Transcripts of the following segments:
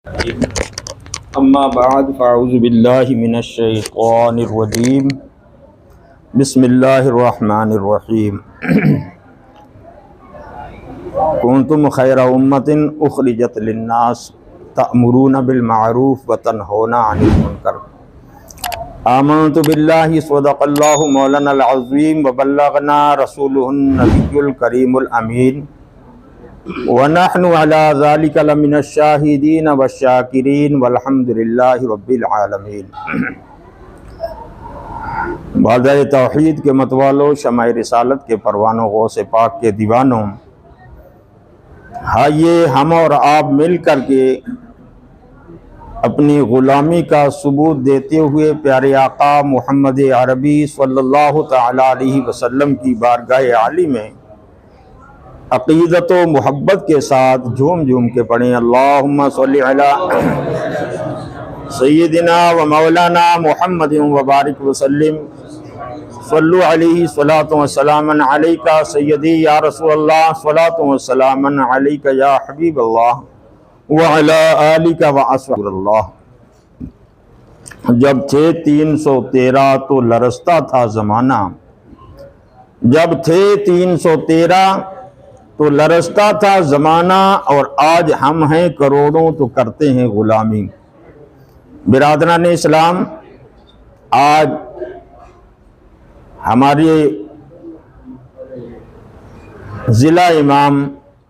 اما بعد فاعوذ باللہ من الشیطان الرجیم بسم اللہ الرحمن الرحیم کنتم خیر امۃ اخرجت للناس تأمرون بالمعروف وتنہون عن المنکر آمنت باللہ صدق اللہ مولانا العظیم وبلغنا رسولہ النبی الکریم الامین وَنَحْنُ عَلَى ذَلِكَ لَمِنَ الشَّاهِدِينَ وَالشَّاكِرِينَ وَالْحَمْدُ لِلَّهِ رَبِّ الْعَالَمِينَ۔ بعد توحید کے متوالوں، شمع رسالت کے پروانوں، غوث پاک کے دیوانوں، آئیے ہم اور آپ مل کر کے اپنی غلامی کا ثبوت دیتے ہوئے پیارے آقا محمد عربی صلی اللہ تعالی علیہ وسلم کی بارگاہ عالی میں عقیدت و محبت کے ساتھ جھوم جھوم کے پڑھیں اللہم صلی علی سیدنا و مولانا محمد وبارک وسلم صلو علیہ صلاۃ و سلام علیکہ سیدی یا رسول اللہ صلاۃ و سلام علیکہ یا حبیب اللہ وعلی آلکہ و اصحابہ اللہ۔ جب تھے 313 تو لرزتا تھا زمانہ، جب تھے 313 تو لرزتا تھا زمانہ، اور آج ہم ہیں کروڑوں تو کرتے ہیں غلامی۔ برادران اسلام، آج ہمارے ضلع امام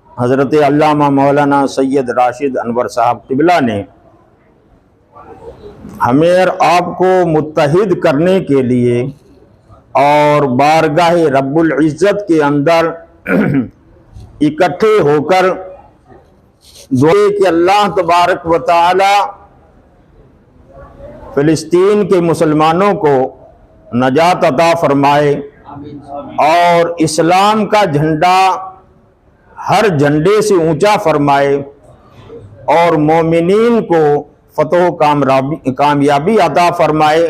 حضرت علامہ مولانا سید راشد انور صاحب قبلہ نے ہمیں اور آپ کو متحد کرنے کے لیے اور بارگاہ رب العزت کے اندر اکٹھے ہو کر دعائیں کہ اللہ تبارک و تعالی فلسطین کے مسلمانوں کو نجات عطا فرمائے اور اسلام کا جھنڈا ہر جھنڈے سے اونچا فرمائے اور مومنین کو فتح و کامیابی عطا فرمائے۔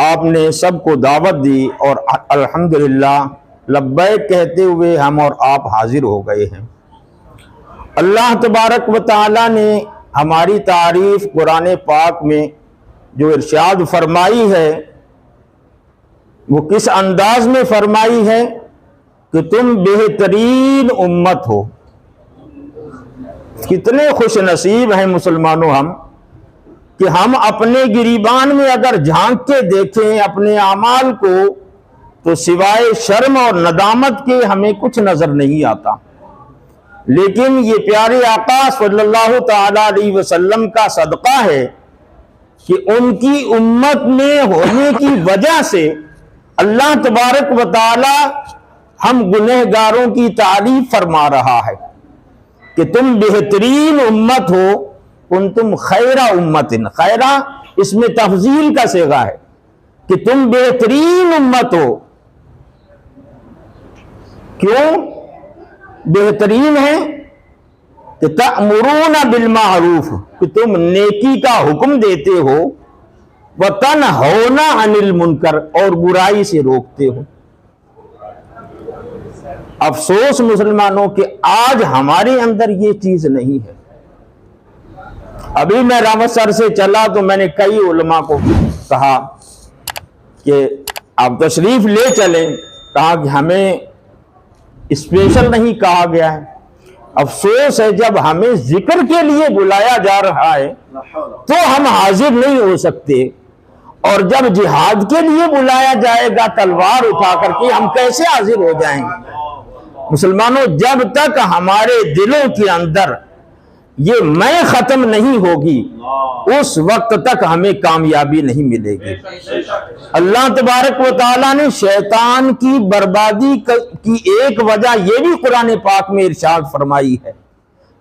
آپ نے سب کو دعوت دی اور الحمدللہ لبیک کہتے ہوئے ہم اور آپ حاضر ہو گئے ہیں۔ اللہ تبارک و تعالی نے ہماری تعریف قرآن پاک میں جو ارشاد فرمائی ہے وہ کس انداز میں فرمائی ہے کہ تم بہترین امت ہو۔ کتنے خوش نصیب ہیں مسلمانوں ہم کہ ہم اپنے گریبان میں اگر جھانک کے دیکھیں اپنے اعمال کو تو سوائے شرم اور ندامت کے ہمیں کچھ نظر نہیں آتا، لیکن یہ پیارے آقا صلی اللہ تعالی علیہ وسلم کا صدقہ ہے کہ ان کی امت میں ہونے کی وجہ سے اللہ تبارک و تعالی ہم گنہگاروں کی تعریف فرما رہا ہے کہ تم بہترین امت ہو، کنتم خیر امت۔ خیرہ اس میں تفضیل کا صیغہ ہے کہ تم بہترین امت ہو۔ کیوں بہترین ہے؟ کہ تأمرون بالمعروف، کہ تم نیکی کا حکم دیتے ہو، وتنہون عن المنکر، اور برائی سے روکتے ہو۔ افسوس مسلمانوں کہ آج ہمارے اندر یہ چیز نہیں ہے۔ ابھی میں راوت سر سے چلا تو میں نے کئی علماء کو کہا کہ آپ تشریف لے چلیں، کہا کہ ہمیں اسپیشل نہیں کہا گیا ہے۔ افسوس ہے جب ہمیں ذکر کے لیے بلایا جا رہا ہے تو ہم حاضر نہیں ہو سکتے، اور جب جہاد کے لیے بلایا جائے گا تلوار اٹھا کر کے ہم کیسے حاضر ہو جائیں گے؟ مسلمانوں، جب تک ہمارے دلوں کے اندر یہ میں ختم نہیں ہوگی اس وقت تک ہمیں کامیابی نہیں ملے گی۔ اللہ تبارک و تعالیٰ نے شیطان کی بربادی کی ایک وجہ یہ بھی قرآن پاک میں ارشاد فرمائی ہے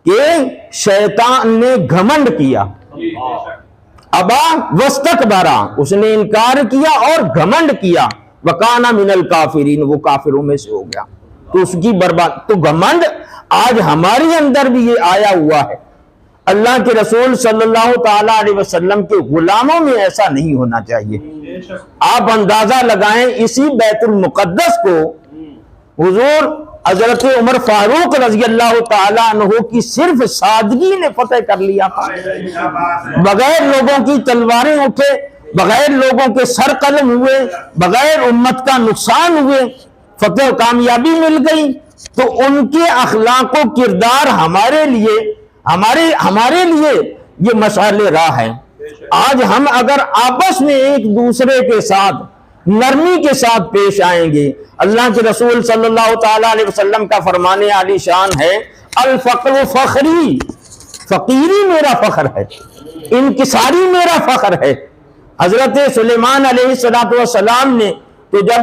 کہ شیطان نے گھمنڈ کیا، ابا واستکبرا، اس نے انکار کیا اور گھمنڈ کیا، وکان من الکافرین، وہ کافروں میں سے ہو گیا، تو اس کی برباد۔ تو گھمنڈ آج ہمارے اندر بھی یہ آیا ہوا ہے۔ اللہ کے رسول صلی اللہ تعالی علیہ وسلم کے غلاموں میں ایسا نہیں ہونا چاہیے۔ آپ اندازہ لگائیں، اسی بیت المقدس کو حضور حضرت عمر فاروق رضی اللہ تعالیٰ عنہ کی صرف سادگی نے فتح کر لیا تھا، بغیر لوگوں کی تلواریں اٹھے، بغیر لوگوں کے سر قلم ہوئے، بغیر امت کا نقصان ہوئے، فتح و کامیابی مل گئی۔ تو ان کے اخلاق و کردار ہمارے لیے یہ مشعل راہ ہے۔ آج ہم اگر آپس میں ایک دوسرے کے ساتھ نرمی کے ساتھ پیش آئیں گے، اللہ کے رسول صلی اللہ تعالیٰ علیہ وسلم کا فرمان عالی شان ہے، الفقر فخری، فقیری میرا فخر ہے، انکساری میرا فخر ہے۔ حضرت سلیمان علیہ السلام نے تو جب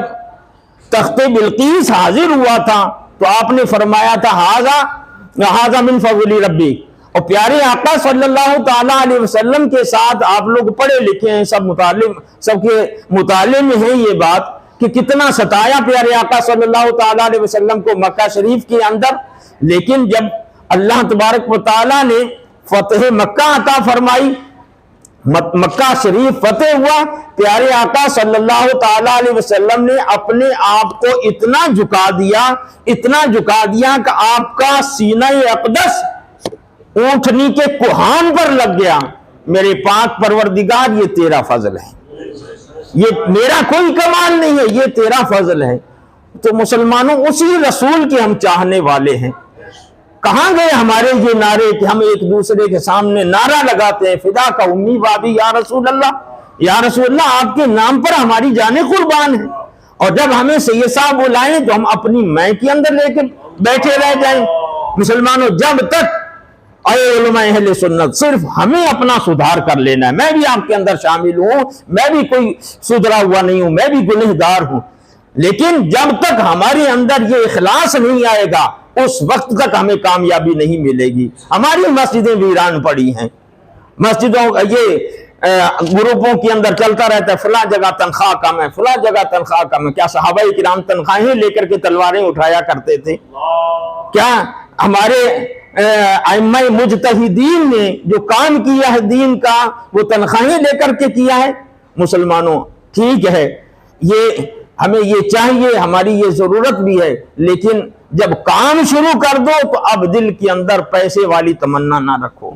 تخت بلقیس حاضر ہوا تھا تو آپ نے فرمایا تھا ھذا من فضل ربی، اور پیارے آقا صلی اللہ تعالیٰ علیہ وسلم کے ساتھ آپ لوگ پڑھے لکھے ہیں، سب کے مطالعے میں ہے یہ بات کہ کتنا ستایا پیارے آقا صلی اللہ تعالیٰ علیہ وسلم کو مکہ شریف کے اندر، لیکن جب اللہ تبارک و تعالیٰ نے فتح مکہ عطا فرمائی، مکہ شریف فتح ہوا، پیارے آقا صلی اللہ تعالیٰ علیہ وسلم نے اپنے آپ کو اتنا جھکا دیا کہ آپ کا سینہ اقدس اونٹنی کے کوہان پر لگ گیا۔ میرے پاک پروردگار، یہ تیرا فضل ہے، یہ میرا کوئی کمال نہیں ہے، یہ تیرا فضل ہے۔ تو مسلمانوں، اسی رسول کے ہم چاہنے والے ہیں۔ کہاں گئے ہمارے یہ نعرے کہ ہم ایک دوسرے کے سامنے نعرہ لگاتے ہیں، فدا کا امی بابی یا رسول اللہ، یا رسول اللہ، آپ کے نام پر ہماری جانیں قربان ہیں، اور جب ہمیں سید صاحب بلائیں تو ہم اپنی میں کے اندر لے کے بیٹھے رہ جائیں۔ مسلمانوں، جب تک اے علماء اہل سنت، صرف ہمیں اپنا سدھار کر لینا ہے، میں بھی آپ کے اندر شامل ہوں، میں بھی کوئی سدھرا ہوا نہیں ہوں، میں بھی گنہگار ہوں، لیکن جب تک ہمارے اندر یہ اخلاص نہیں آئے گا اس وقت تک ہمیں کامیابی نہیں ملے گی۔ ہماری مسجدیں ویران پڑی ہیں، مسجدوں یہ گروپوں کے اندر چلتا رہتا ہے، فلاں جگہ تنخواہ کم ہے، فلاں جگہ تنخواہ کم ہے۔ کیا صحابہ کرام تنخواہیں لے کر کے تلواریں اٹھایا کرتے تھے؟ کیا ہمارے ائمہ مجتہدین نے جو کام کیا ہے دین کا، وہ تنخواہیں لے کر کے کیا ہے؟ مسلمانوں، ٹھیک ہے، یہ ہمیں یہ چاہیے، ہماری یہ ضرورت بھی ہے، لیکن جب کام شروع کر دو تو اب دل کے اندر پیسے والی تمنا نہ رکھو۔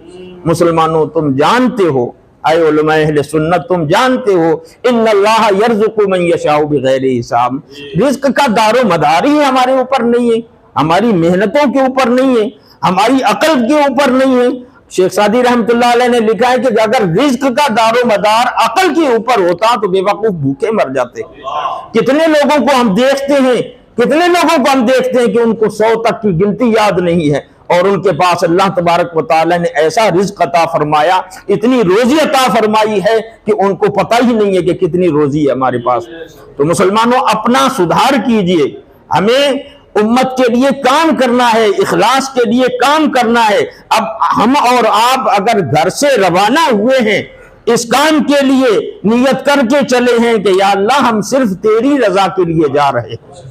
مسلمانوں، تم جانتے ہو، اے علماء اہل سنت، تم جانتے ہو، ان اللہ یرزق من یشاء بغیر حساب، رزق کا دار و مدار ہی ہمارے اوپر نہیں ہے، ہماری محنتوں کے اوپر نہیں ہے، ہماری عقل کے اوپر نہیں ہے۔ شیخ سعدی رحمۃ اللہ علیہ نے لکھا ہے کہ اگر رزق کا دار و مدار عقل کے اوپر ہوتا تو بے وقوف بھوکے مر جاتے۔ کتنے لوگوں کو ہم دیکھتے ہیں کہ ان کو 100 تک کی گنتی یاد نہیں ہے، اور ان کے پاس اللہ تبارک و تعالی نے ایسا رزق عطا فرمایا، اتنی روزی عطا فرمائی ہے کہ ان کو پتہ ہی نہیں ہے کہ کتنی روزی ہے ہمارے پاس۔ تو مسلمانوں، اپنا سدھار کیجئے، ہمیں امت کے لیے کام کرنا ہے، اخلاص کے لیے کام کرنا ہے۔ اب ہم اور آپ اگر گھر سے روانہ ہوئے ہیں اس کام کے لیے، نیت کر کے چلے ہیں کہ یا اللہ ہم صرف تیری رضا کے لیے جا رہے ہیں،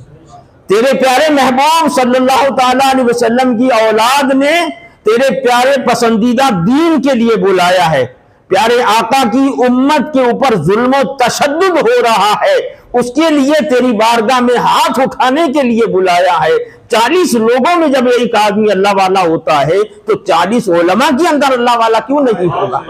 تیرے پیارے محبوب صلی اللہ تعالیٰ علیہ وسلم کی اولاد نے تیرے پیارے پسندیدہ دین کے لیے بلایا ہے، پیارے آقا کی امت کے اوپر ظلم و تشدد ہو رہا ہے، اس کے لیے تیری بارگاہ میں ہاتھ اٹھانے کے لیے بلایا ہے۔ 40 لوگوں میں جب ایک آدمی اللہ والا ہوتا ہے تو 40 علماء کے اندر اللہ والا کیوں نہیں ہوگا؟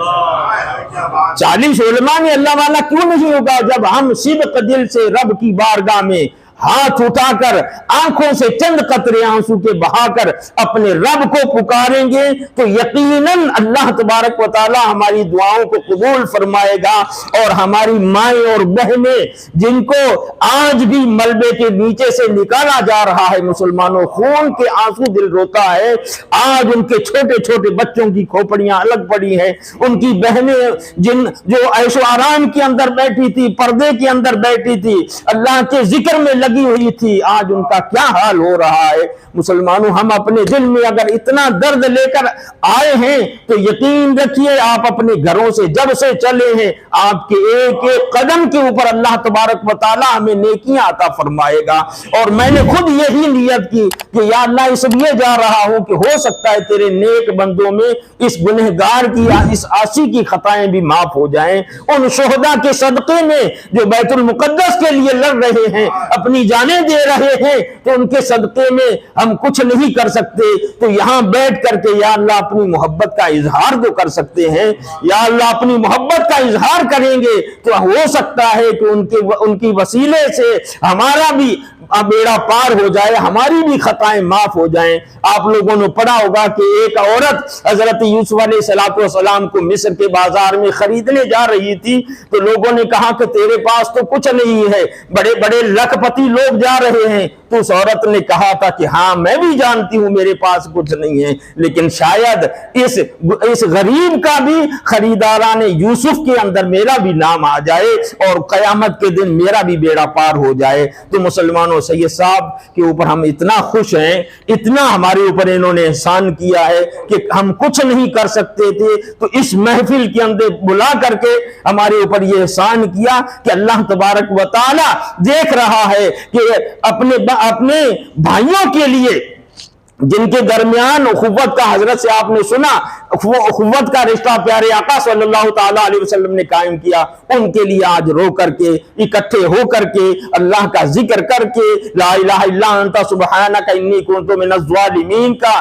40 علماء میں اللہ والا کیوں نہیں ہوگا؟ جب ہم صدق دل سے رب کی بارگاہ میں ہاتھ اٹھا کر آنکھوں سے چند قطرے آنسو کے بہا کر اپنے رب کو پکاریں گے تو یقیناً اللہ تبارک و تعالی ہماری دعاؤں کو قبول فرمائے گا، اور ہماری مائیں اور بہنیں جن کو آج بھی ملبے کے نیچے سے نکالا جا رہا ہے، مسلمانوں خون کے آنسو دل روتا ہے، آج ان کے چھوٹے چھوٹے بچوں کی کھوپڑیاں الگ پڑی ہیں، ان کی بہنیں جو عیش و آرام کے اندر بیٹھی تھی، پردے کے اندر بیٹھی تھی، اللہ کے ذکر میں لگی ہوئی تھی، آج ان کا کیا حال ہو رہا ہے۔ مسلمانوں، ہم اپنے دل میں اگر اتنا درد لے کر آئے ہیں تو یقین رکھیے آپ اپنے گھروں سے جب سے چلے ہیں، آپ کے ایک ایک قدم کے اوپر اللہ تبارک و تعالی ہمیں نیکیاں عطا فرمائے گا۔ اور میں نے خود یہی نیت کی کہ یا اللہ اس لیے جا رہا ہوں کہ ہو سکتا ہے تیرے نیک بندوں میں اس گنہگار کی، اس عاصی کی خطائیں بھی معاف ہو جائیں، ان شہداء کے صدقے میں جو بیت المقدس کے لیے لڑ رہے ہیں، اپنی اپنی جانیں دے رہے ہیں تو ان کے صدقے میں ہم کچھ نہیں کر سکتے، تو یہاں بیٹھ کر کے یا اللہ اپنی محبت کا اظہار تو کر سکتے ہیں، یا اللہ اپنی محبت کا اظہار کریں گے تو ہو سکتا ہے کہ ان کی وسیلے سے ہمارا بھی بیڑا پار ہو جائے، ہماری بھی خطائیں معاف ہو جائیں۔ آپ لوگوں نے پڑھا ہوگا کہ ایک عورت حضرت یوسف علیہ السلام کو مصر کے بازار میں خریدنے جا رہی تھی، تو لوگوں نے کہا کہ تیرے پاس تو کچھ نہیں ہے، بڑے بڑے لکھ پتی لوگ جا رہے ہیں، تو اس عورت نے کہا تھا کہ ہاں میں بھی جانتی ہوں میرے پاس کچھ نہیں ہے، لیکن شاید اس غریب کا بھی خریداران یوسف کے اندر میرا بھی نام آ جائے اور قیامت کے دن میرا بھی بیڑا پار ہو جائے۔ تو مسلمانوں، سید صاحب کے اوپر ہم اتنا خوش ہیں، اتنا ہمارے اوپر انہوں نے احسان کیا ہے کہ ہم کچھ نہیں کر سکتے تھے، تو اس محفل کے اندر بلا کر کے ہمارے اوپر یہ احسان کیا کہ اللہ تبارک و تعالی دیکھ رہا ہے کہ اپنے بھائیوں کے لیے جن کے درمیان اخوت کا، حضرت سے آپ نے سنا اخوت کا رشتہ پیارے آقا صلی اللہ تعالی علیہ وسلم نے قائم کیا، ان کے لیے آج رو کر کے، اکٹھے ہو کر کے، اللہ کا ذکر کر کے، لا الہ الا انت سبحانک انی کنت من الظالمین کا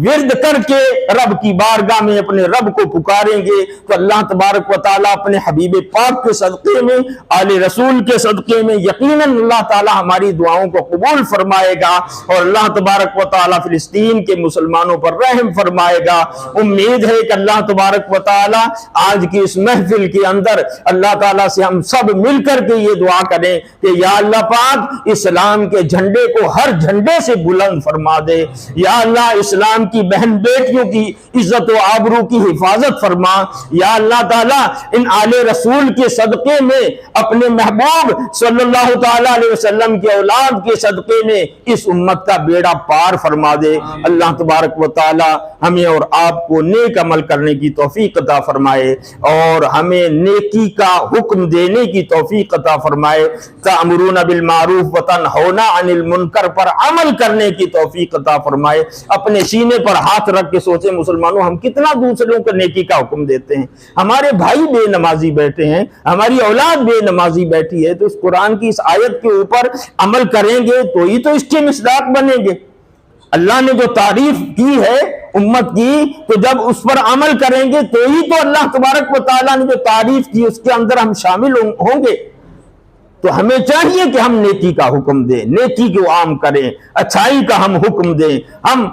ورد کر کے رب کی بارگاہ میں اپنے رب کو پکاریں گے تو اللہ تبارک و تعالیٰ اپنے حبیب پاک کے صدقے میں، آل رسول کے صدقے میں یقیناً اللہ تعالیٰ ہماری دعاؤں کو قبول فرمائے گا، اور اللہ تبارک و تعالیٰ فلسطین کے مسلمانوں پر رحم فرمائے گا۔ امید ہے کہ اللہ تبارک و تعالی آج کی اس محفل کے اندر اللہ تعالیٰ سے ہم سب مل کر کے یہ دعا کریں کہ یا اللہ پاک اسلام کے جھنڈے کو ہر جھنڈے سے بلند فرما دے، یا اللہ اسلام کی بہن بیٹیوں کی عزت و آبرو کی حفاظت فرما، یا اللہ تعالیٰ ان آل رسول کے صدقے میں، اپنے محبوب صلی اللہ تعالیٰ علیہ وسلم کے اولاد کے صدقے میں اس امت کا بیڑا پار فرما دے۔ اللہ تبارک و تعالی ہمیں اور آپ کو نیک عمل کرنے کی توفیق عطا فرمائے اور ہمیں نیکی کا حکم دینے کی توفیق عطا فرمائے، تأمرون بالمعروف وتنہون عن المنکر پر عمل کرنے کی توفیق عطا فرمائے۔ اپنے سینے پر ہاتھ رکھ کے سوچیں مسلمانوں، ہم کتنا دوسروں کو نیکی کا حکم دیتے ہیں، ہمارے بھائی بے نمازی بیٹھے ہیں، ہماری اولاد بے نمازی بیٹھی ہے، تو اس قرآن کی اس آیت کے اوپر عمل کریں گے تو ہی تو اس کے مصداق بنیں گے۔ اللہ نے جو تعریف کی ہے امت کی، تو جب اس پر عمل کریں گے تو ہی تو اللہ تبارک و تعالیٰ نے جو تعریف کی اس کے اندر ہم شامل ہوں گے۔ تو ہمیں چاہیے کہ ہم نیکی کا حکم دیں، نیکی کو عام کریں، اچھائی کا ہم حکم دیں، ہم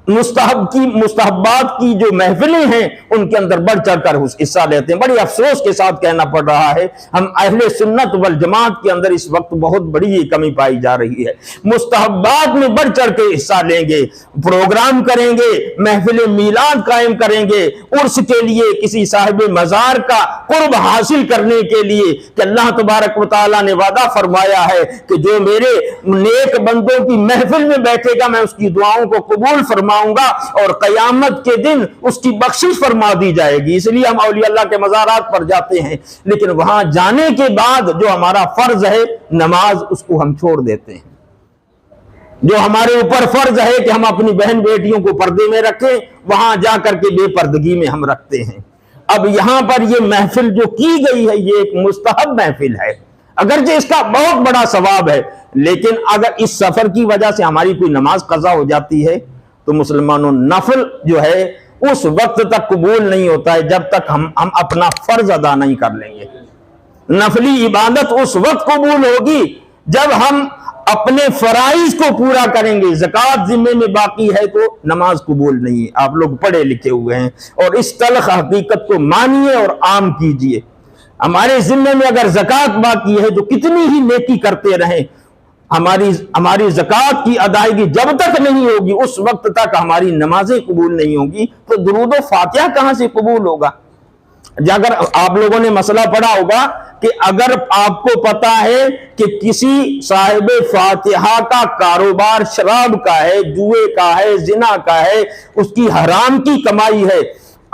مستحبات کی جو محفلیں ہیں ان کے اندر بڑھ چڑھ کر حصہ لیتے ہیں۔ بڑی افسوس کے ساتھ کہنا پڑ رہا ہے، ہم اہل سنت والجماعت کے اندر اس وقت بہت بڑی یہ کمی پائی جا رہی ہے۔ مستحبات میں بڑھ چڑھ کے حصہ لیں گے، پروگرام کریں گے، محفل میلاد قائم کریں گے، عرس کے لیے کسی صاحب مزار کا قرب حاصل کرنے کے لیے، کہ اللہ تبارک و تعالیٰ نے وعدہ فرمایا ہے کہ جو میرے نیک بندوں کی محفل میں بیٹھے گا میں اس کی دعاؤں کو قبول فرماؤں گا اور قیامت کے دن اس کی بخشش فرما دی جائے گی۔ اس لیے ہم اولیاء اللہ کے مزارات پر جاتے ہیں، لیکن وہاں جانے کے بعد جو ہمارا فرض ہے نماز، اس کو ہم چھوڑ دیتے ہیں۔ جو ہمارے اوپر فرض ہے کہ ہم اپنی بہن بیٹیوں کو پردے میں رکھیں، وہاں جا کر کے بے پردگی میں ہم رکھتے ہیں۔ اب یہاں پر یہ محفل جو کی گئی ہے یہ ایک مستحب محفل ہے، اگرچہ اس کا بہت بڑا ثواب ہے، لیکن اگر اس سفر کی وجہ سے ہماری کوئی نماز قضا ہو جاتی ہے تو مسلمانوں نفل جو ہے اس وقت تک قبول نہیں ہوتا ہے جب تک ہم اپنا فرض ادا نہیں کر لیں گے۔ نفلی عبادت اس وقت قبول ہوگی جب ہم اپنے فرائض کو پورا کریں گے۔ زکوٰۃ ذمے میں باقی ہے تو نماز قبول نہیں ہے۔ آپ لوگ پڑھے لکھے ہوئے ہیں اور اس تلخ حقیقت کو مانیے اور عام کیجئے۔ ہمارے ذمے میں اگر زکوٰۃ باقی ہے تو کتنی ہی نیکی کرتے رہیں، ہماری زکوٰۃ کی ادائیگی جب تک نہیں ہوگی اس وقت تک ہماری نمازیں قبول نہیں ہوگی، تو درود و فاتحہ کہاں سے قبول ہوگا؟ اگر آپ لوگوں نے مسئلہ پڑھا ہوگا کہ اگر آپ کو پتا ہے کہ کسی صاحب فاتحہ کا کاروبار شراب کا ہے، جوئے کا ہے، زنا کا ہے، اس کی حرام کی کمائی ہے،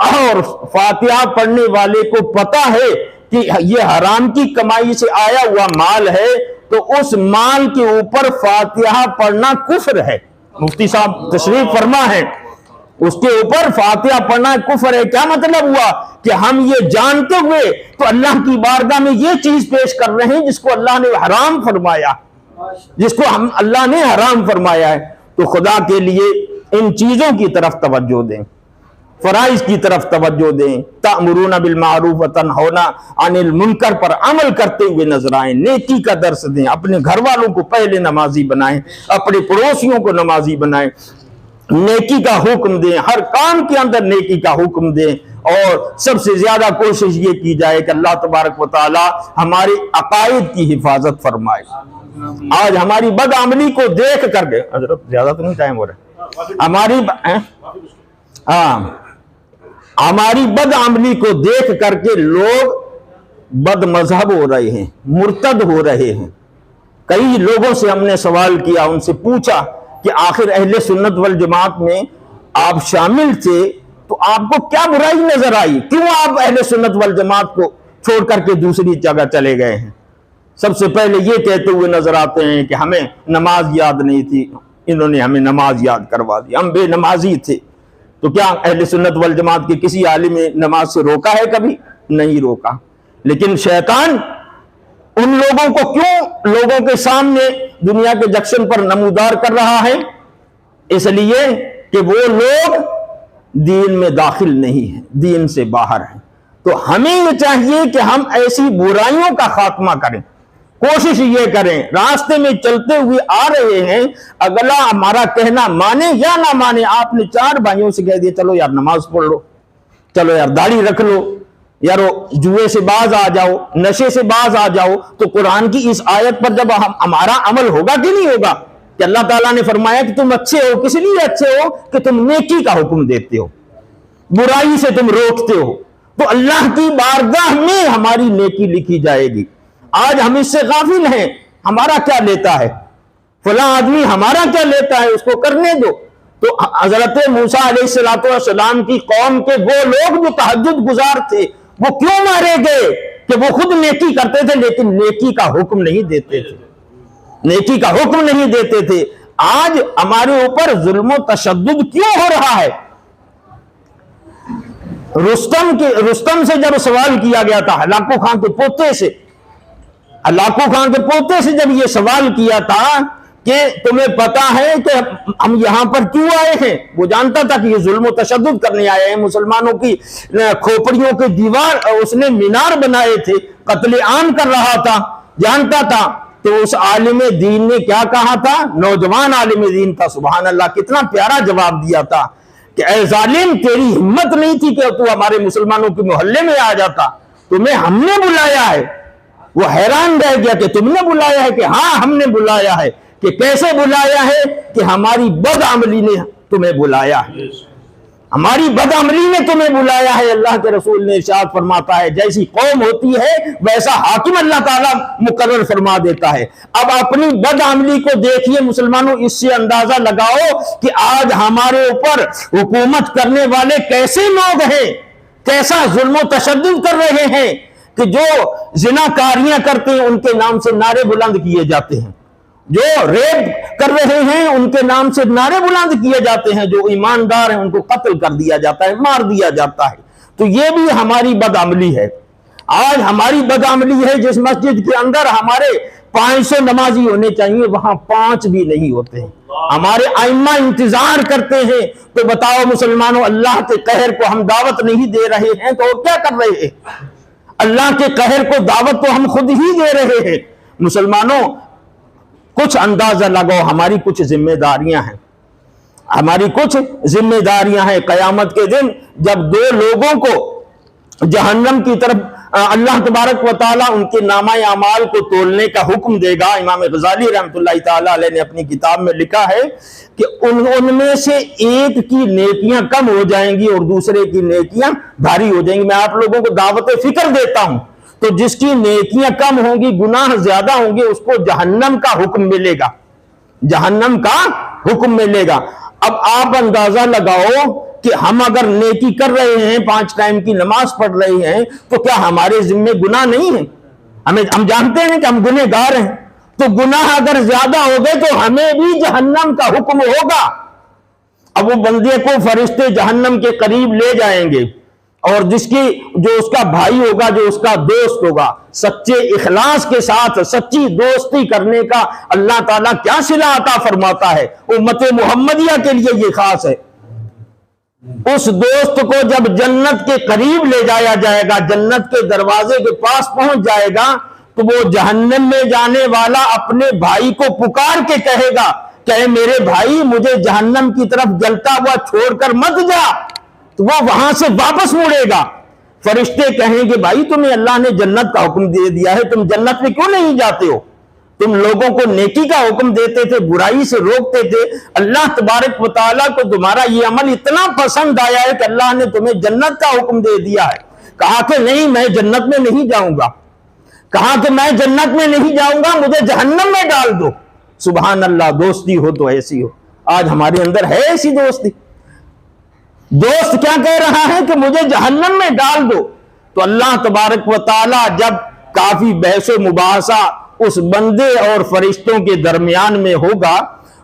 اور فاتحہ پڑھنے والے کو پتا ہے کہ یہ حرام کی کمائی سے آیا ہوا مال ہے، تو اس مال کے اوپر فاتحہ پڑھنا کفر ہے۔ مفتی صاحب تشریف فرما ہے، اس کے اوپر فاتحہ پڑھنا کفر ہے۔ کیا مطلب ہوا کہ ہم یہ جانتے ہوئے تو اللہ کی بارگاہ میں یہ چیز پیش کر رہے ہیں جس کو اللہ نے حرام فرمایا۔ جس کو ہم اللہ نے حرام فرمایا ہے. تو خدا کے لیے ان چیزوں کی طرف توجہ دیں، فرائض کی طرف توجہ دیں. تأمرون بالمعروف وتنہون عن المنکر پر عمل کرتے ہوئے نظر آئیں. نیکی کا درس دیں، اپنے گھر والوں کو پہلے نمازی بنائیں، اپنے پڑوسیوں کو نمازی بنائیں، نیکی کا حکم دیں، ہر کام کے اندر نیکی کا حکم دیں. اور سب سے زیادہ کوشش یہ کی جائے کہ اللہ تبارک و تعالی ہمارے عقائد کی حفاظت فرمائے. آج ہماری بدعملی کو دیکھ کر کے حضرت زیادہ تو نہیں ٹائم ہو رہا، ہماری بدعملی کو دیکھ کر کے لوگ بد مذہب ہو رہے ہیں، مرتد ہو رہے ہیں. کئی لوگوں سے ہم نے سوال کیا، ان سے پوچھا کہ آخر اہل سنت والجماعت میں آپ شامل تھے تو آپ کو کیا برائی نظر آئی؟ کیوں آپ اہل سنت والجماعت کو چھوڑ کر کے دوسری جگہ چلے گئے ہیں؟ سب سے پہلے یہ کہتے ہوئے نظر آتے ہیں کہ ہمیں نماز یاد نہیں تھی، انہوں نے ہمیں نماز یاد کروا دی، ہم بے نمازی تھے. تو کیا اہل سنت والجماعت کے کسی عالم نے نماز سے روکا ہے؟ کبھی نہیں روکا. لیکن شیطان ان لوگوں کو کیوں لوگوں کے سامنے دنیا کے جنکشن پر نمودار کر رہا ہے؟ اس لیے کہ وہ لوگ دین میں داخل نہیں ہیں، دین سے باہر ہیں. تو ہمیں یہ چاہیے کہ ہم ایسی برائیوں کا خاتمہ کریں. کوشش یہ کریں، راستے میں چلتے ہوئے آ رہے ہیں، اگلا ہمارا کہنا مانے یا نہ مانے، آپ نے 4 بھائیوں سے کہہ دیا چلو یار نماز پڑھ لو، چلو یار داڑھی رکھ لو، یارو جوئے سے باز آ جاؤ، نشے سے باز آ جاؤ. تو قرآن کی اس آیت پر جب ہمارا عمل ہوگا کہ نہیں ہوگا کہ اللہ تعالیٰ نے فرمایا کہ تم اچھے ہو، کس لیے اچھے ہو؟ کہ تم نیکی کا حکم دیتے ہو، برائی سے تم روکتے ہو. تو اللہ کی بارگاہ میں ہماری نیکی لکھی جائے گی. آج ہم اس سے غافل ہیں، ہمارا کیا لیتا ہے، فلاں آدمی ہمارا کیا لیتا ہے، اس کو کرنے دو. تو حضرت موسیٰ علیہ السلام کی قوم کے وہ لوگ جو تہجد گزار تھے وہ کیوں مارے گئے؟ کہ وہ خود نیکی کرتے تھے لیکن نیکی کا حکم نہیں دیتے تھے، نیکی کا حکم نہیں دیتے تھے. آج ہمارے اوپر ظلم و تشدد کیوں ہو رہا ہے؟ رستم سے جب سوال کیا گیا تھا، ہلاکو خان کے پوتے سے، ہلاکو خان کے پوتے سے جب یہ سوال کیا تھا کہ تمہیں پتا ہے کہ ہم یہاں پر کیوں آئے ہیں، وہ جانتا تھا کہ یہ ظلم و تشدد کرنے آئے ہیں، مسلمانوں کی کھوپڑیوں کے دیوار اس نے مینار بنائے تھے، قتل عام کر رہا تھا، جانتا تھا. تو اس عالم دین نے کیا کہا تھا؟ نوجوان عالم دین تھا، سبحان اللہ، کتنا پیارا جواب دیا تھا کہ اے ظالم، تیری ہمت نہیں تھی کہ تو ہمارے مسلمانوں کے محلے میں آ جاتا، تمہیں ہم نے بلایا ہے. وہ حیران رہ گیا کہ تم نے بلایا ہے؟ کہ ہاں ہم نے بلایا ہے. کہ کیسے بلایا ہے؟ کہ ہماری بدعملی نے تمہیں بلایا ہے، ہماری بدعملی نے تمہیں بلایا ہے. اللہ کے رسول نے ارشاد فرماتا ہے جیسی قوم ہوتی ہے ویسا حاکم اللہ تعالیٰ مقرر فرما دیتا ہے. اب اپنی بدعملی کو دیکھیے مسلمانوں، اس سے اندازہ لگاؤ کہ آج ہمارے اوپر حکومت کرنے والے کیسے لوگ ہیں، کیسا ظلم و تشدد کر رہے ہیں. کہ جو زناکاریاں کرتے ہیں ان کے نام سے نعرے بلند کیے جاتے ہیں، جو ریپ کر رہے ہیں ان کے نام سے نعرے بلند کیے جاتے ہیں، جو ایماندار ہیں ان کو قتل کر دیا جاتا ہے، مار دیا جاتا ہے. تو یہ بھی ہماری بدعملی ہے. آج ہماری بدعملی ہے، جس مسجد کے اندر ہمارے 500 نمازی ہونے چاہیے وہاں 5 بھی نہیں ہوتے ہیں. ہمارے ائمہ انتظار کرتے ہیں. تو بتاؤ مسلمانوں، اللہ کے قہر کو ہم دعوت نہیں دے رہے ہیں تو کیا کر رہے ہیں؟ اللہ کے قہر کو دعوت تو ہم خود ہی دے رہے ہیں. مسلمانوں کچھ اندازہ لگاؤ، ہماری کچھ ذمہ داریاں ہیں، ہماری کچھ ذمہ داریاں ہیں. قیامت کے دن جب 2 لوگوں کو جہنم کی طرف اللہ تبارک و تعالیٰ ان کے نامہ اعمال کو تولنے کا حکم دے گا. امام غزالی رحمۃ اللہ تعالیٰ علیہ نے اپنی کتاب میں لکھا ہے کہ ان میں سے ایک کی نیکیاں کم ہو جائیں گی اور دوسرے کی نیکیاں بھاری ہو جائیں گی. میں آپ لوگوں کو دعوت فکر دیتا ہوں. تو جس کی نیکیاں کم ہوں گی، گناہ زیادہ ہوں گے، اس کو جہنم کا حکم ملے گا، جہنم کا حکم ملے گا. اب آپ اندازہ لگاؤ کہ ہم اگر نیکی کر رہے ہیں، 5 ٹائم کی نماز پڑھ رہے ہیں، تو کیا ہمارے ذمہ گناہ نہیں ہیں؟ ہم جانتے ہیں کہ ہم گنہ گار ہیں. تو گناہ اگر زیادہ ہو گئے تو ہمیں بھی جہنم کا حکم ہوگا. اب وہ بندے کو فرشتے جہنم کے قریب لے جائیں گے اور جو اس کا بھائی ہوگا، جو اس کا دوست ہوگا، سچے اخلاص کے ساتھ سچی دوستی کرنے کا اللہ تعالیٰ کیا صلہ عطا فرماتا ہے۔ امت محمدیہ کے لیے یہ خاص ہے۔ اس دوست کو جب جنت کے قریب لے جایا جائے گا، جنت کے دروازے کے پاس پہنچ جائے گا، تو وہ جہنم میں جانے والا اپنے بھائی کو پکار کے کہے گا کہ اے میرے بھائی، مجھے جہنم کی طرف جلتا ہوا چھوڑ کر مت جا، تو وہ وہاں سے واپس مڑے گا۔ فرشتے کہیں گے بھائی تمہیں اللہ نے جنت کا حکم دے دیا ہے، تم جنت میں کیوں نہیں جاتے ہو؟ تم لوگوں کو نیکی کا حکم دیتے تھے، برائی سے روکتے تھے، اللہ تبارک و تعالیٰ کو تمہارا یہ عمل اتنا پسند آیا ہے کہ اللہ نے تمہیں جنت کا حکم دے دیا ہے۔ کہا کہ نہیں، میں جنت میں نہیں جاؤں گا، کہا کہ میں جنت میں نہیں جاؤں گا، مجھے جہنم میں ڈال دو۔ سبحان اللہ، دوستی ہو تو ایسی ہو۔ آج ہمارے اندر ہے ایسی دوستی؟ دوست کیا کہہ رہا ہے کہ مجھے جہنم میں ڈال دو، تو اللہ تبارک و تعالیٰ جب کافی بحث و مباحثہ اس بندے اور فرشتوں کے درمیان میں ہوگا،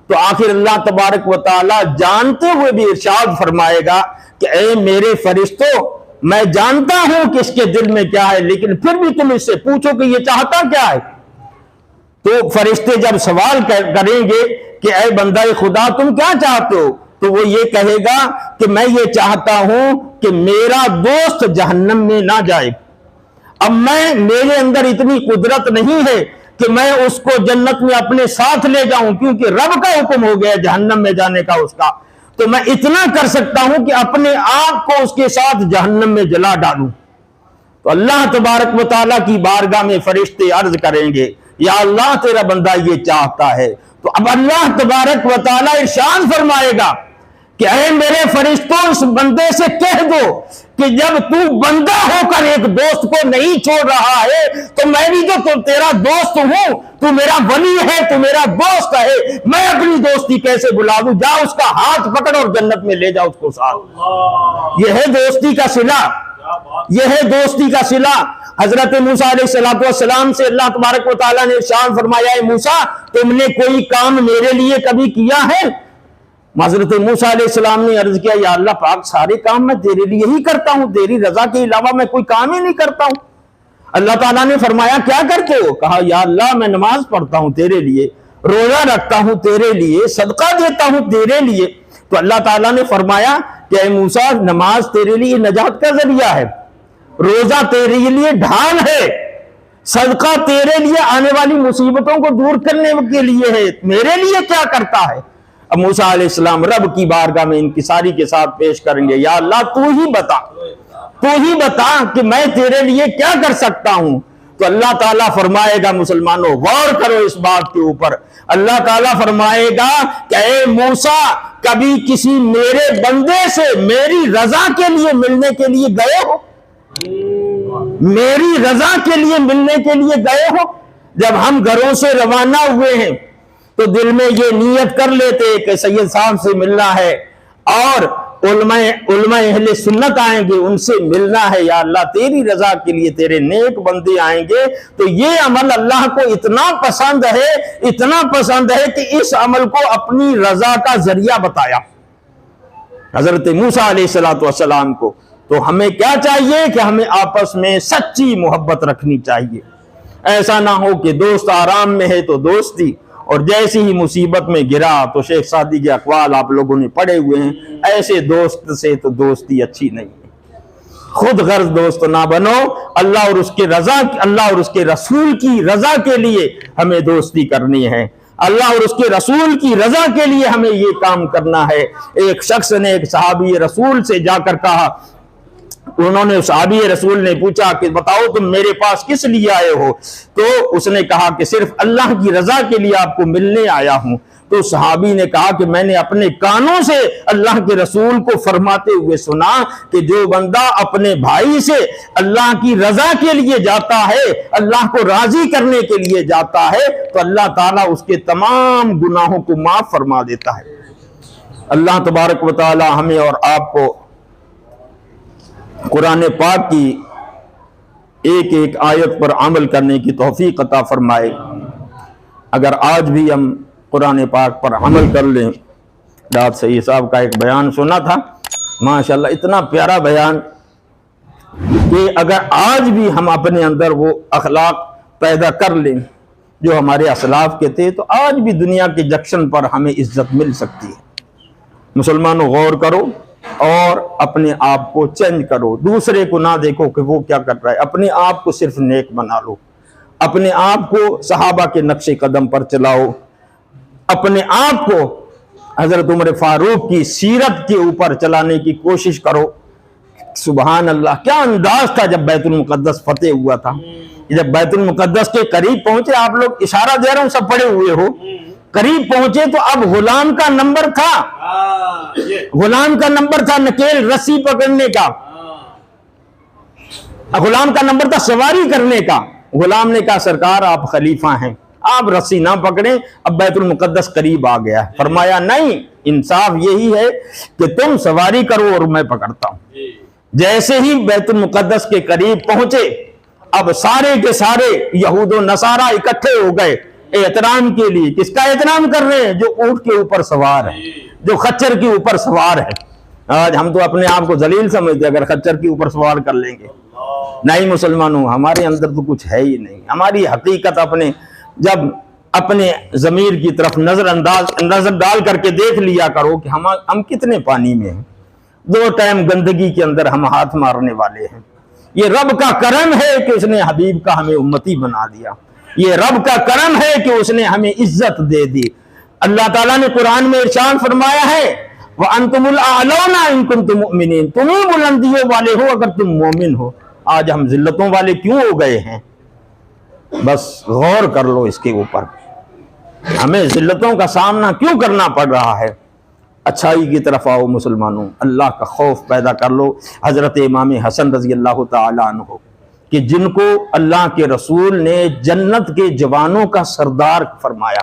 تو آخر اللہ تبارک و تعالیٰ جانتے ہوئے بھی ارشاد فرمائے گا کہ اے میرے فرشتوں، میں جانتا ہوں کہ اس کے دل میں کیا ہے، لیکن پھر بھی تم اس سے پوچھو کہ یہ چاہتا کیا ہے۔ تو فرشتے جب سوال کریں گے کہ اے بندہ خدا تم کیا چاہتے ہو، تو وہ یہ کہے گا کہ میں یہ چاہتا ہوں کہ میرا دوست جہنم میں نہ جائے۔ اب میرے اندر اتنی قدرت نہیں ہے کہ میں اس کو جنت میں اپنے ساتھ لے جاؤں، کیونکہ رب کا حکم ہو گیا جہنم میں جانے کا اس کا، تو میں اتنا کر سکتا ہوں کہ اپنے آپ کو اس کے ساتھ جہنم میں جلا ڈالوں۔ تو اللہ تبارک و تعالیٰ کی بارگاہ میں فرشتے عرض کریں گے یا اللہ تیرا بندہ یہ چاہتا ہے، تو اب اللہ تبارک و تعالیٰ ارشاد فرمائے گا کہ اے میرے فرشتوں، اس بندے سے کہہ دو کہ جب تو بندہ ہو کر ایک دوست کو نہیں چھوڑ رہا ہے، تو میں بھی تو تیرا دوست ہوں، تو میرا ولی ہے، تو میرا دوست ہے، میں اپنی دوستی کیسے بلا دوں؟ جا اس کا ہاتھ پکڑ اور جنت میں لے جا اس کو ساتھ۔ یہ ہے دوستی کا صلہ، یہ ہے دوستی کا صلہ۔ حضرت موسیٰ علیہ السلام سے اللہ تبارک و تعالیٰ نے ارشاد فرمایا اے موسیٰ، تم نے کوئی کام میرے لیے کبھی کیا ہے؟ حضرت موسیٰ علیہ السلام نے عرض کیا یا اللہ پاک، سارے کام میں تیرے لیے ہی کرتا ہوں، تیری رضا کے علاوہ میں کوئی کام ہی نہیں کرتا ہوں۔ اللہ تعالیٰ نے فرمایا کیا کرتے ہو؟ کہا یا اللہ میں نماز پڑھتا ہوں تیرے لیے، روزہ رکھتا ہوں تیرے لیے، صدقہ دیتا ہوں تیرے لیے۔ تو اللہ تعالیٰ نے فرمایا کہ اے موسیٰ، نماز تیرے لیے نجات کا ذریعہ ہے، روزہ تیرے لیے ڈھال ہے، صدقہ تیرے لیے آنے والی مصیبتوں کو دور کرنے کے لیے ہے، میرے لیے کیا کرتا ہے؟ اب موسیٰ علیہ السلام رب کی بارگاہ میں انکساری کے ساتھ پیش کریں گے یا اللہ تو ہی بتا کہ میں تیرے لیے کیا کر سکتا ہوں۔ تو اللہ تعالیٰ فرمائے گا، مسلمانوں غور کرو اس بات کے اوپر، اللہ تعالیٰ فرمائے گا کہ اے موسیٰ، کبھی کسی میرے بندے سے میری رضا کے لیے ملنے کے لیے گئے ہو؟ میری رضا کے لیے ملنے کے لیے گئے ہو؟ جب ہم گھروں سے روانہ ہوئے ہیں تو دل میں یہ نیت کر لیتے کہ سید صاحب سے ملنا ہے اور علماء اہل سنت آئیں گے، ان سے ملنا ہے، یا اللہ تیری رضا کے لیے تیرے نیک بندے آئیں گے، تو یہ عمل اللہ کو اتنا پسند ہے کہ اس عمل کو اپنی رضا کا ذریعہ بتایا حضرت موسیٰ علیہ السلام کو۔ تو ہمیں کیا چاہیے کہ ہمیں آپس میں سچی محبت رکھنی چاہیے۔ ایسا نہ ہو کہ دوست آرام میں ہے تو دوستی، اور جیسی ہی مصیبت میں گرا تو شیخ سعدی کے اقوال آپ لوگوں نے پڑھے ہوئے ہیں، ایسے دوست سے تو دوستی اچھی نہیں ہے۔ خود غرض دوست نہ بنو، اللہ اور اس کے رسول کی رضا کے لیے ہمیں دوستی کرنی ہے، اللہ اور اس کے رسول کی رضا کے لیے ہمیں یہ کام کرنا ہے۔ ایک شخص نے ایک صحابی رسول سے جا کر کہا، صحابی رسول نے پوچھا کہ بتاؤ تم میرے پاس کس لیے آئے ہو؟ تو اس نے کہا کہ صرف اللہ کی رضا کے لیے آپ کو ملنے آیا ہوں۔ تو صحابی نے کہا کہ میں نے اپنے کانوں سے اللہ کے رسول کو فرماتے ہوئے سنا کہ جو بندہ اپنے بھائی سے اللہ کی رضا کے لیے جاتا ہے، اللہ کو راضی کرنے کے لیے جاتا ہے، تو اللہ تعالیٰ اس کے تمام گناہوں کو معاف فرما دیتا ہے۔ اللہ تبارک و تعالی ہمیں اور آپ کو قرآن پاک کی ایک ایک آیت پر عمل کرنے کی توفیق عطا فرمائے۔ اگر آج بھی ہم قرآن پاک پر عمل کر لیں، رات سید صاحب کا ایک بیان سنا تھا، ماشاءاللہ اتنا پیارا بیان کہ اگر آج بھی ہم اپنے اندر وہ اخلاق پیدا کر لیں جو ہمارے اسلاف کے تھے تو آج بھی دنیا کے جنکشن پر ہمیں عزت مل سکتی ہے۔ مسلمانوں غور کرو اور اپنے آپ کو چینج کرو، دوسرے کو نہ دیکھو کہ وہ کیا کر رہا ہے، اپنے آپ کو صرف نیک بنا لو، اپنے آپ کو صحابہ کے نقش قدم پر چلاؤ، اپنے آپ کو حضرت عمر فاروق کی سیرت کے اوپر چلانے کی کوشش کرو۔ سبحان اللہ، کیا انداز تھا جب بیت المقدس فتح ہوا تھا، جب بیت المقدس کے قریب پہنچے، آپ لوگ اشارہ دے رہا ہوں سب پڑے ہوئے ہو، قریب پہنچے تو اب غلام کا نمبر تھا، غلام کا نمبر تھا نکیل رسی پکڑنے کا، غلام کا نمبر تھا سواری کرنے کا۔ غلام نے کہا سرکار آپ خلیفہ ہیں، آپ رسی نہ پکڑیں، اب بیت المقدس قریب آ گیا ہے۔ فرمایا نہیں، انصاف یہی ہے کہ تم سواری کرو اور میں پکڑتا ہوں۔ جیسے ہی بیت المقدس کے قریب پہنچے، اب سارے کے سارے یہود و نصارہ اکٹھے ہو گئے احترام کے لیے۔ کس کا احترام کر رہے ہیں؟ جو اونٹ کے اوپر سوار ہے، جو خچر کے اوپر سوار ہے۔ آج ہم تو اپنے آپ کو ذلیل سمجھتے اگر خچر کے اوپر سوار کر لیں گے۔ نہیں مسلمانوں، ہمارے اندر تو کچھ ہے ہی نہیں۔ ہماری حقیقت جب اپنے ضمیر کی طرف نظر ڈال کر کے دیکھ لیا کرو کہ ہم کتنے پانی میں ہیں، 2 ٹائم گندگی کے اندر ہم ہاتھ مارنے والے ہیں۔ یہ رب کا کرم ہے کہ اس نے حبیب کا ہمیں امتی بنا دیا، یہ رب کا کرم ہے کہ اس نے ہمیں عزت دے دی۔ اللہ تعالیٰ نے قرآن میں ارشاد فرمایا ہے وَأَنْتُمُ الْأَعْلَوْنَ إِن كُنتُم مُؤْمِنِينَ، تم ہی بلندیوں والے ہو اگر تم مومن ہو۔ آج ہم ذلتوں والے کیوں ہو گئے ہیں؟ بس غور کر لو اس کے اوپر، ہمیں ذلتوں کا سامنا کیوں کرنا پڑ رہا ہے؟ اچھائی کی طرف آؤ مسلمانوں، اللہ کا خوف پیدا کر لو۔ حضرت امام حسن رضی اللہ تعالیٰ عنہ کہ جن کو اللہ کے رسول نے جنت کے جوانوں کا سردار فرمایا،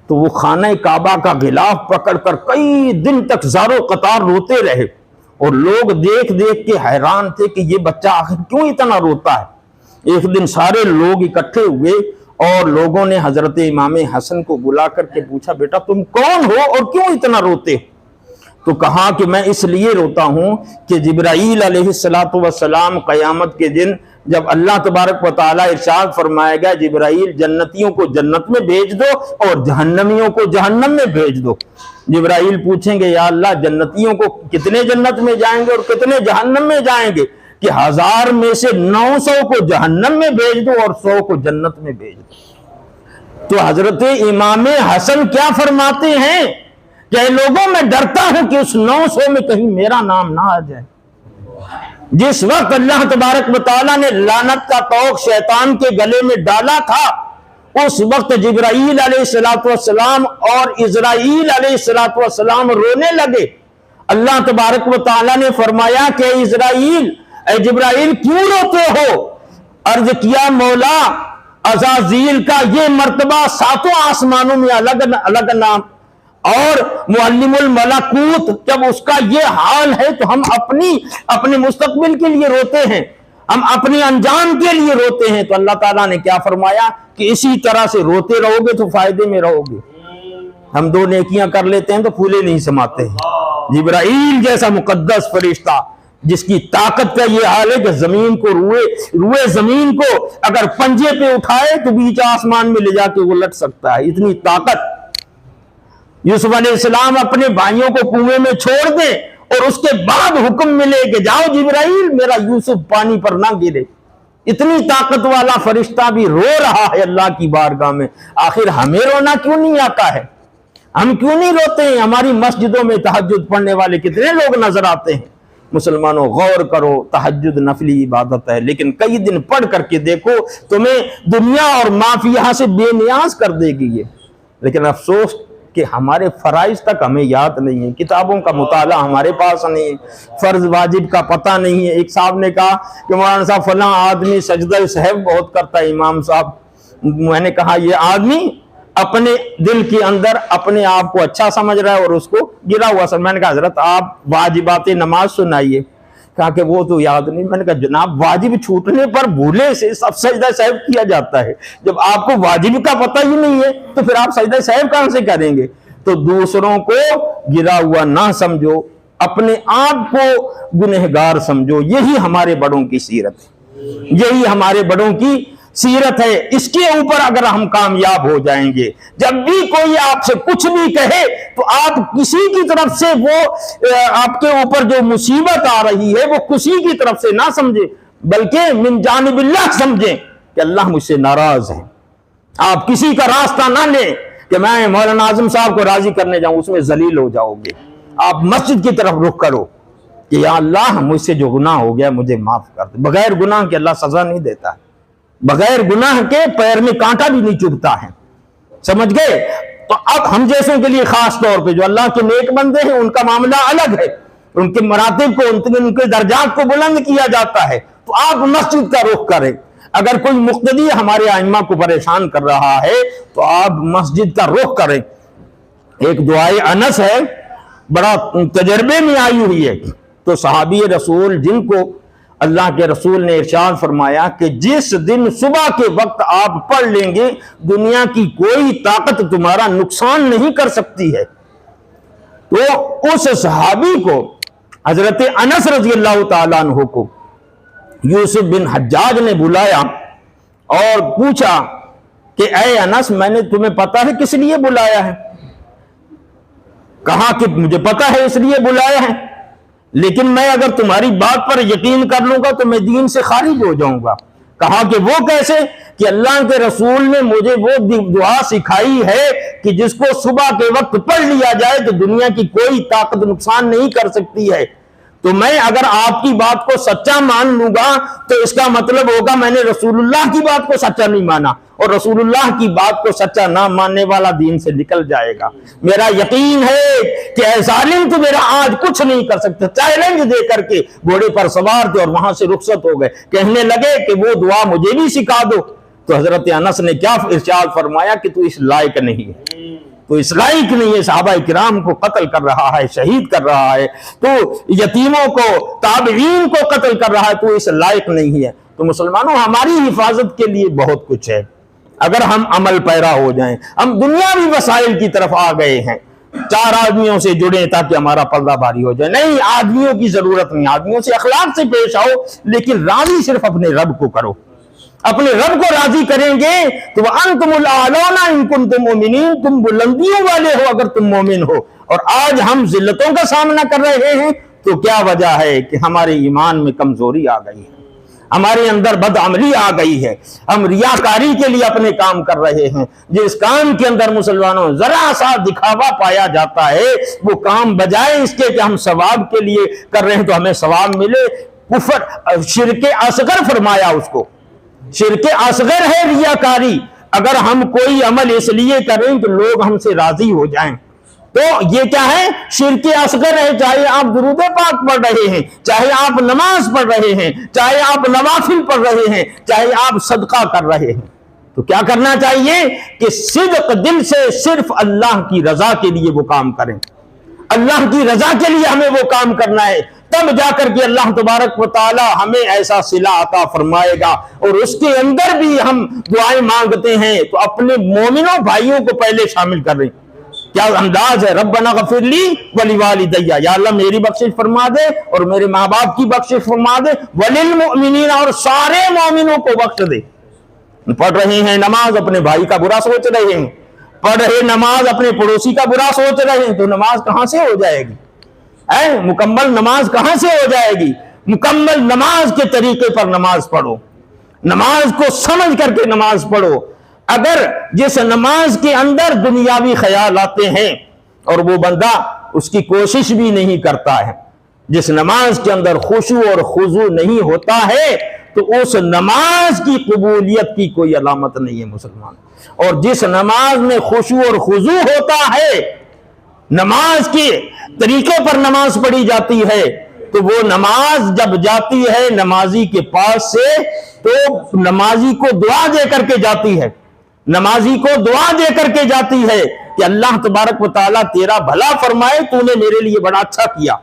تو وہ خانہ کعبہ کا غلاف پکڑ کر کئی دن تک زارو قطار روتے رہے، اور لوگ دیکھ دیکھ کے حیران تھے کہ یہ بچہ آخر کیوں اتنا روتا ہے۔ ایک دن سارے لوگ اکٹھے ہوئے اور لوگوں نے حضرت امام حسن کو بلا کر کے پوچھا بیٹا تم کون ہو اور کیوں اتنا روتے؟ تو کہا کہ میں اس لیے روتا ہوں کہ جبرائیل علیہ السلام قیامت کے دن جب اللہ تبارک و تعالیٰ ارشاد فرمائے گا جبرائیل جنتیوں کو جنت میں بھیج دو اور جہنمیوں کو جہنم میں بھیج دو، جبرائیل پوچھیں گے یا اللہ جنتیوں کو کتنے جنت میں جائیں گے اور کتنے جہنم میں جائیں گے؟ کہ 1000 میں سے 900 کو جہنم میں بھیج دو اور 100 کو جنت میں بھیج دو۔ تو حضرت امام حسن کیا فرماتے ہیں کہ لوگوں میں ڈرتا ہوں کہ اس 900 میں کہیں میرا نام نہ آ جائے۔ جس وقت اللہ تبارک و تعالیٰ نے لعنت کا طوق شیطان کے گلے میں ڈالا تھا، اس وقت جبرائیل علیہ السلام اور اسرائیل علیہ السلام رونے لگے۔ اللہ تبارک و تعالیٰ نے فرمایا کہ اسرائیل اے جبرائیل کیوں روتے ہو؟ عرض کیا مولا عزازیل کا یہ مرتبہ 7 آسمانوں میں الگ الگ نام، اور معلم الملکوت جب اس کا یہ حال ہے تو ہم اپنے مستقبل کے لیے روتے ہیں، ہم اپنے انجام کے لیے روتے ہیں۔ تو اللہ تعالیٰ نے کیا فرمایا کہ اسی طرح سے روتے رہو گے تو فائدے میں رہو گے۔ ہم 2 نیکیاں کر لیتے ہیں تو پھولے نہیں سماتے ہیں۔ جبرائیل جیسا مقدس فرشتہ جس کی طاقت کا یہ حال ہے کہ زمین کو روئے زمین کو اگر پنجے پہ اٹھائے تو بیچ آسمان میں لے جا کے وہ لٹ سکتا ہے، اتنی طاقت۔ یوسف علیہ السلام اپنے بھائیوں کو کنویں میں چھوڑ دیں اور اس کے بعد حکم ملے کہ جاؤ جبرائیل میرا یوسف پانی پر نہ گرے، اتنی طاقت والا فرشتہ بھی رو رہا ہے اللہ کی بارگاہ میں۔ آخر ہمیں رونا کیوں نہیں آتا ہے؟ ہم کیوں نہیں روتے ہیں؟ ہماری مسجدوں میں تہجد پڑھنے والے کتنے لوگ نظر آتے ہیں۔ مسلمانوں غور کرو، تہجد نفلی عبادت ہے، لیکن کئی دن پڑھ کر کے دیکھو تمہیں دنیا اور مافیہ سے بے نیاز کر دے گی یہ۔ لیکن افسوس کہ ہمارے فرائض تک ہمیں یاد نہیں ہے، کتابوں کا مطالعہ ہمارے پاس نہیں ہے، فرض واجب کا پتہ نہیں ہے۔ ایک صاحب نے کہا کہ مولانا صاحب فلاں آدمی سجدہ سہو بہت کرتا ہے امام صاحب۔ میں نے کہا یہ آدمی اپنے دل کے اندر اپنے آپ کو اچھا سمجھ رہا ہے اور اس کو گرا ہوا سمجھ۔ میں نے کہا حضرت آپ واجبات نماز سنائیے۔ کہا کہ وہ تو یاد نہیں۔ میں نے کہا جناب واجب چھوٹنے پر بھولے سے سب سجدہ سہو کیا جاتا ہے، جب آپ کو واجب کا پتہ ہی نہیں ہے تو پھر آپ سجدہ سہو کہاں سے کریں گے؟ تو دوسروں کو گرا ہوا نہ سمجھو، اپنے آپ کو گنہگار سمجھو. یہی ہمارے بڑوں کی سیرت ہے, یہی ہمارے بڑوں کی سیرت ہے. اس کے اوپر اگر ہم کامیاب ہو جائیں گے, جب بھی کوئی آپ سے کچھ بھی کہے تو آپ کسی کی طرف سے وہ آپ کے اوپر جو مصیبت آ رہی ہے وہ کسی کی طرف سے نہ سمجھے, بلکہ من جانب اللہ سمجھیں کہ اللہ مجھ سے ناراض ہے. آپ کسی کا راستہ نہ لیں کہ میں مولانا اعظم صاحب کو راضی کرنے جاؤں, اس میں ذلیل ہو جاؤ گے. آپ مسجد کی طرف رخ کرو کہ یا اللہ مجھ سے جو گناہ ہو گیا مجھے معاف کر دے. بغیر گناہ کے اللہ سزا نہیں دیتا ہے, بغیر گناہ کے پیر میں کانٹا بھی نہیں چبھتا ہے. سمجھ گئے؟ تو اب ہم جیسوں کے لیے خاص طور پہ جو اللہ کے نیک بندے ہیں ان کا معاملہ الگ ہے, ان کے مراتب کو, ان کے درجات کو بلند کیا جاتا ہے. تو آپ مسجد کا رخ کریں. اگر کوئی مقتدی ہمارے ائمہ کو پریشان کر رہا ہے تو آپ مسجد کا رخ کریں. ایک دعائے انس ہے, بڑا تجربے میں آئی ہوئی ہے. تو صحابی رسول جن کو اللہ کے رسول نے ارشاد فرمایا کہ جس دن صبح کے وقت آپ پڑھ لیں گے دنیا کی کوئی طاقت تمہارا نقصان نہیں کر سکتی ہے, تو اس صحابی کو حضرت انس رضی اللہ تعالیٰ عنہ کو یوسف بن حجاج نے بلایا اور پوچھا کہ اے انس, میں نے تمہیں پتا ہے کس لیے بلایا ہے؟ کہا کہ مجھے پتا ہے اس لیے بلایا ہے, لیکن میں اگر تمہاری بات پر یقین کر لوں گا تو میں دین سے خارج ہو جاؤں گا. کہا کہ وہ کیسے؟ کہ اللہ کے رسول نے مجھے وہ دعا سکھائی ہے کہ جس کو صبح کے وقت پڑھ لیا جائے تو دنیا کی کوئی طاقت نقصان نہیں کر سکتی ہے. تو میں اگر آپ کی بات کو سچا مان لوں گا تو اس کا مطلب ہوگا میں نے رسول اللہ کی بات کو سچا نہیں مانا, اور رسول اللہ کی بات کو سچا نہ ماننے والا دین سے نکل جائے گا. میرا یقین ہے کہ اے ظالم تو میرا آج کچھ نہیں کر سکتے. چیلنج دے کر کے گھوڑے پر سوار تھے اور وہاں سے رخصت ہو گئے. کہنے لگے کہ وہ دعا مجھے بھی سکھا دو. تو حضرت انس نے کیا ارشاد فرمایا کہ تو اس لائق نہیں ہے, تو اس لائق نہیں ہے. صحابہ کرام کو قتل کر رہا ہے, شہید کر رہا ہے, تو یتیموں کو, تابعین کو قتل کر رہا ہے, تو اس لائق نہیں ہے. تو مسلمانوں ہماری حفاظت کے لیے بہت کچھ ہے اگر ہم عمل پیرا ہو جائیں. ہم دنیاوی وسائل کی طرف آ گئے ہیں, 4 آدمیوں سے جڑیں تاکہ ہمارا پردہ بھاری ہو جائے. نہیں, آدمیوں کی ضرورت نہیں, آدمیوں سے اخلاق سے پیش آؤ, لیکن راضی صرف اپنے رب کو کرو. اپنے رب کو راضی کریں گے تو وَأَنْتُمُ الْأَعْلَوْنَ إِن كُنتُم مُؤْمِنِينَ, تم بلندیوں والے ہو اگر تم مومن ہو. اور آج ہم ذلتوں کا سامنا کر رہے ہیں تو کیا وجہ ہے کہ ہمارے ایمان میں کمزوری آ گئی ہے, ہمارے اندر بدعملی آ گئی ہے, ہم ریاکاری کے لیے اپنے کام کر رہے ہیں. جس کام کے اندر مسلمانوں ذرا سا دکھاوا پایا جاتا ہے وہ کام بجائے اس کے کہ ہم ثواب کے لیے کر رہے ہیں تو ہمیں ثواب ملے, کفر, شرک اصغر فرمایا اس کو. شرک اصغر ہے ریاکاری. اگر ہم کوئی عمل اس لیے کریں تو لوگ ہم سے راضی ہو جائیں تو یہ کیا ہے؟ شرک اصغر ہے. چاہے آپ درود پاک پڑھ رہے ہیں, چاہے آپ نماز پڑھ رہے ہیں, چاہے آپ نوافل پڑھ رہے ہیں, چاہے آپ صدقہ کر رہے ہیں, تو کیا کرنا چاہیے کہ صدق دل سے صرف اللہ کی رضا کے لیے وہ کام کریں. اللہ کی رضا کے لیے ہمیں وہ کام کرنا ہے, تب جا کر کے اللہ تبارک و تعالی ہمیں ایسا صلہ عطا فرمائے گا. اور اس کے اندر بھی ہم دعائیں مانگتے ہیں تو اپنے مومنوں بھائیوں کو پہلے شامل کر رہے ہیں. کیا انداز ہے؟ ربنا اغفر لی ولوالدی, یا اللہ میری بخشش فرما دے اور میرے ماں باپ کی بخشش فرما دے, وللمؤمنین, اور سارے مومنوں کو بخش دے. پڑھ رہے ہیں نماز, اپنے بھائی کا برا سوچ رہے ہیں, پڑھ رہے نماز, اپنے پڑوسی کا برا سوچ رہے ہیں, تو نماز کہاں سے ہو جائے گی؟ مکمل نماز کہاں سے ہو جائے گی؟ مکمل نماز کے طریقے پر نماز پڑھو, نماز کو سمجھ کر کے نماز پڑھو. اگر جس نماز کے اندر دنیاوی خیال آتے ہیں اور وہ بندہ اس کی کوشش بھی نہیں کرتا ہے, جس نماز کے اندر خشوع اور خضوع نہیں ہوتا ہے, تو اس نماز کی قبولیت کی کوئی علامت نہیں ہے مسلمان. اور جس نماز میں خشوع اور خضوع ہوتا ہے, نماز کے طریقے پر نماز پڑھی جاتی ہے, تو وہ نماز جب جاتی ہے نمازی کے پاس سے تو نمازی کو دعا دے کر کے جاتی ہے, نمازی کو دعا دے کر کے جاتی ہے کہ اللہ تبارک و تعالیٰ تیرا بھلا فرمائے, تو نے میرے لیے بڑا اچھا کیا,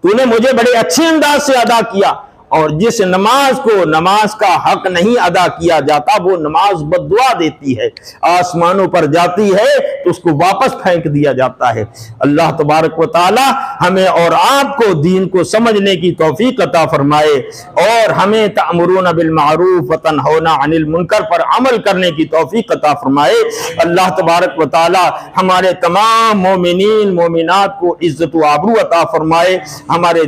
تو نے مجھے بڑے اچھے انداز سے ادا کیا, اور جس نماز کو نماز کا حق نہیں ادا کیا جاتا وہ نماز بد دعا دیتی ہے، آسمانوں پر جاتی ہے تو اس کو واپس پھینک دیا جاتا ہے۔ اللہ تبارک و تعالی ہمیں اور آپ کو دین کو سمجھنے کی توفیق عطا فرمائے اور ہمیں تأمرون بالمعروف وتنہون عن المنکر پر عمل کرنے کی توفیق عطا فرمائے۔ اللہ تبارک و تعالی ہمارے تمام مومنین مومنات کو عزت و آبرو عطا فرمائے، ہمارے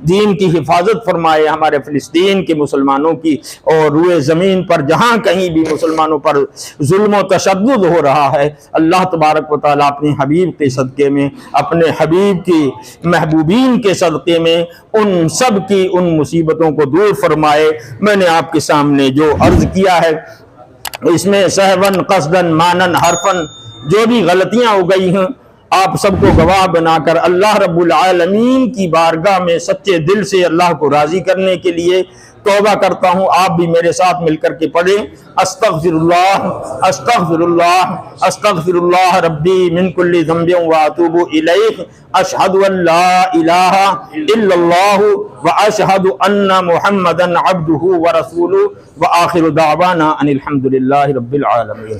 دین کی حفاظت فرمائے، ہمارے فلسطین کے مسلمانوں کی اور روئے زمین پر جہاں کہیں بھی مسلمانوں پر ظلم و تشدد ہو رہا ہے، اللہ تبارک و تعالیٰ اپنے حبیب کے صدقے میں، اپنے حبیب کی محبوبین کے صدقے میں ان سب کی ان مصیبتوں کو دور فرمائے۔ میں نے آپ کے سامنے جو عرض کیا ہے اس میں سہون قصدن مانن حرفن جو بھی غلطیاں ہو گئی ہیں آپ سب کو گواہ بنا کر اللہ رب العالمین کی بارگاہ میں سچے دل سے اللہ کو راضی کرنے کے لیے توبہ کرتا ہوں۔ آپ بھی میرے ساتھ مل کر کے پڑھیں، استغفر اللہ استغفر اللہ استغفر اللہ ربی من کل ذنب واتوب الیہ، اشہد ان لا الہ الا اللہ واشہد ان محمدا عبدہ ورسولہ، وآخر دعوانا ان الحمد للہ رب العالمین۔